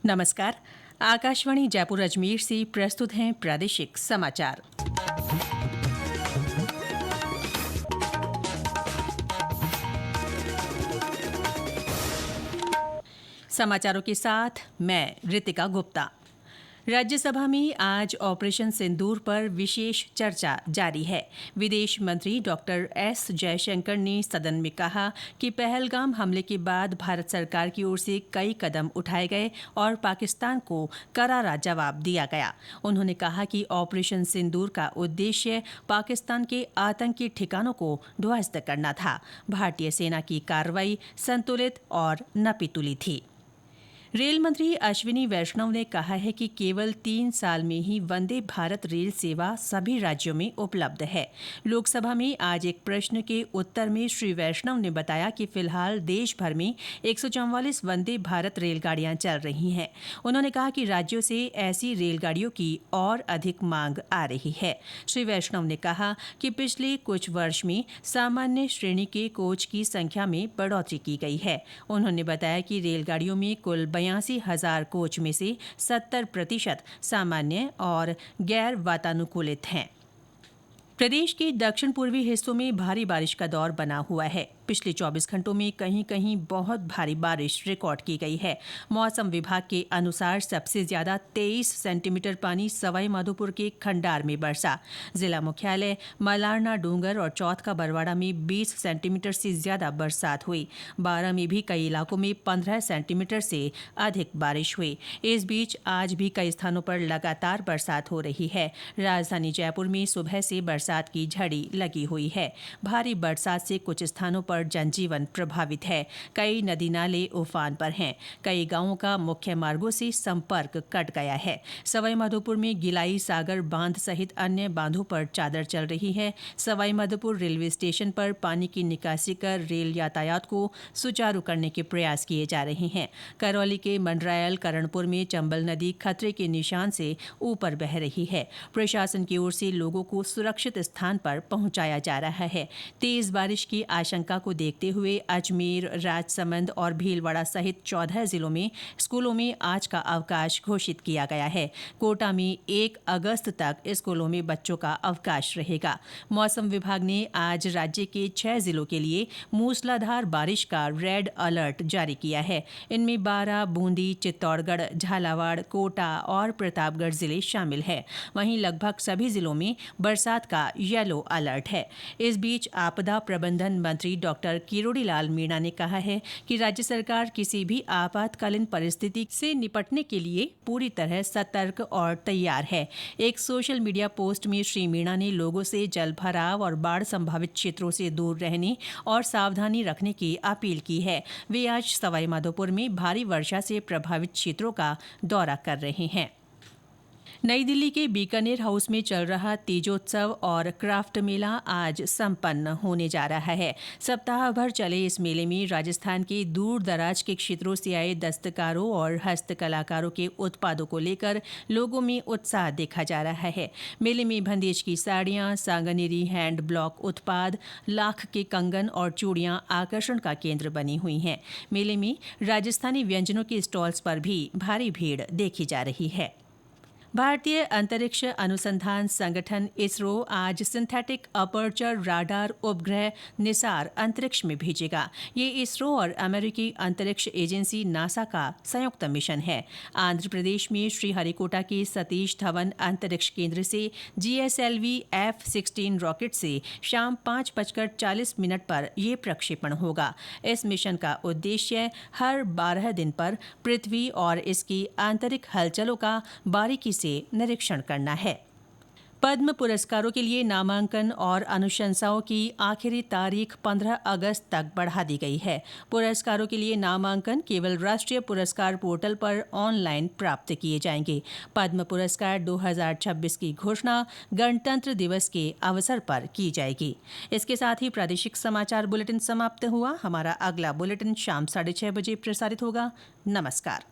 नमस्कार। आकाशवाणी जयपुर अजमेर से प्रस्तुत हैं प्रादेशिक समाचार। समाचारों के साथ मैं रितिका गुप्ता। राज्यसभा में आज ऑपरेशन सिंदूर पर विशेष चर्चा जारी है। विदेश मंत्री डॉक्टर एस जयशंकर ने सदन में कहा कि पहलगाम हमले के बाद भारत सरकार की ओर से कई कदम उठाए गए और पाकिस्तान को करारा जवाब दिया गया। उन्होंने कहा कि ऑपरेशन सिंदूर का उद्देश्य पाकिस्तान के आतंकी ठिकानों को ध्वस्त करना था। भारतीय सेना की कार्रवाई संतुलित और नपीतुली थी। रेल मंत्री अश्विनी वैष्णव ने कहा है कि केवल 3 साल में ही वंदे भारत रेल सेवा सभी राज्यों में उपलब्ध है। लोकसभा में आज एक प्रश्न के उत्तर में श्री वैष्णव ने बताया कि फिलहाल देश भर में 144 वंदे भारत रेलगाड़ियां चल रही हैं। उन्होंने कहा कि राज्यों से ऐसी रेलगाड़ियों की और अधिक मांग आ रही है। श्री वैष्णव ने कहा कि पिछले कुछ वर्ष में सामान्य श्रेणी के कोच की संख्या में बढ़ोतरी की गई है। उन्होंने बताया कि रेलगाड़ियों में कुल 82,000 कोच में से 70% सामान्य और गैर वातानुकूलित हैं। प्रदेश के दक्षिण पूर्वी हिस्सों में भारी बारिश का दौर बना हुआ है। पिछले 24 घंटों में कहीं कहीं बहुत भारी बारिश रिकॉर्ड की गई है। मौसम विभाग के अनुसार सबसे ज्यादा 23 सेंटीमीटर पानी सवाई माधोपुर के खंडार में बरसा। जिला मुख्यालय मलारना डूंगर और चौथ का बरवाड़ा में 20 सेंटीमीटर से ज्यादा बरसात हुई। बारां में भी कई इलाकों में 15 सेंटीमीटर से अधिक बारिश हुई। इस बीच आज भी कई स्थानों पर लगातार बरसात हो रही है। राजधानी जयपुर में सुबह से बरसात की झड़ी लगी हुई है। भारी बरसात से कुछ स्थानों पर जनजीवन प्रभावित है। कई नदी नाले उफान पर हैं। कई गांवों का मुख्य मार्गों से संपर्क कट गया है। सवाई माधोपुर में गिलाई सागर बांध सहित अन्य बांधों पर चादर चल रही है। सवाई माधोपुर रेलवे स्टेशन पर पानी की निकासी कर रेल यातायात को सुचारू करने के प्रयास किए जा रहे हैं। करौली के मंडरायल करणपुर में चंबल नदी खतरे के निशान से ऊपर बह रही है। प्रशासन की ओर से लोगों को सुरक्षित स्थान पर पहुंचाया जा रहा है। तेज बारिश की आशंका को देखते हुए अजमेर, राजसमंद और भीलवाड़ा सहित 14 जिलों में स्कूलों में आज का अवकाश घोषित किया गया है। कोटा में 1 अगस्त तक स्कूलों में बच्चों का अवकाश रहेगा। मौसम विभाग ने आज राज्य के 6 जिलों के लिए मूसलाधार बारिश का रेड अलर्ट जारी किया है। इनमें बारां, बूंदी, चित्तौड़गढ़, झालावाड़, कोटा और प्रतापगढ़ जिले शामिल हैं। वहीं लगभग सभी जिलों में बरसात का येलो अलर्ट है। इस बीच आपदा प्रबंधन मंत्री डॉक्टर किरोड़ी लाल मीणा ने कहा है कि राज्य सरकार किसी भी आपातकालीन परिस्थिति से निपटने के लिए पूरी तरह सतर्क और तैयार है। एक सोशल मीडिया पोस्ट में श्री मीणा ने लोगों से जलभराव और बाढ़ संभावित क्षेत्रों से दूर रहने और सावधानी रखने की अपील की है। वे आज सवाई माधोपुर में भारी वर्षा से प्रभावित क्षेत्रों का दौरा कर रहे हैं। नई दिल्ली के बीकानेर हाउस में चल रहा तीजोत्सव और क्राफ्ट मेला आज संपन्न होने जा रहा है। सप्ताह भर चले इस मेले में राजस्थान के दूर दराज के क्षेत्रों से आए दस्तकारों और हस्तकलाकारों के उत्पादों को लेकर लोगों में उत्साह देखा जा रहा है। मेले में बंदेज की साड़ियां, सांगानेरी हैंड ब्लॉक उत्पाद, लाख के कंगन और चूड़ियां आकर्षण का केंद्र बनी हुई हैं। मेले में राजस्थानी व्यंजनों के स्टॉल्स पर भी भारी भीड़ देखी जा रही है। भारतीय अंतरिक्ष अनुसंधान संगठन इसरो आज सिंथेटिक अपर्चर राडार उपग्रह निसार अंतरिक्ष में भेजेगा। ये इसरो और अमेरिकी अंतरिक्ष एजेंसी नासा का संयुक्त मिशन है। आंध्र प्रदेश में श्रीहरिकोटा के सतीश धवन अंतरिक्ष केंद्र से GSLV F-16 रॉकेट से शाम 5:40 पर यह प्रक्षेपण होगा। इस मिशन का उद्देश्य हर 12 दिन पर पृथ्वी और इसकी आंतरिक हलचलों का बारीकी से निरीक्षण करना है। पद्म पुरस्कारों के लिए नामांकन और अनुशंसाओं की आखिरी तारीख 15 अगस्त तक बढ़ा दी गई है। पुरस्कारों के लिए नामांकन केवल राष्ट्रीय पुरस्कार पोर्टल पर ऑनलाइन प्राप्त किए जाएंगे। पद्म पुरस्कार 2026 की घोषणा गणतंत्र दिवस के अवसर पर की जाएगी। इसके साथ ही प्रादेशिक समाचार बुलेटिन समाप्त हुआ। हमारा अगला बुलेटिन शाम 6:30 बजे प्रसारित होगा। नमस्कार।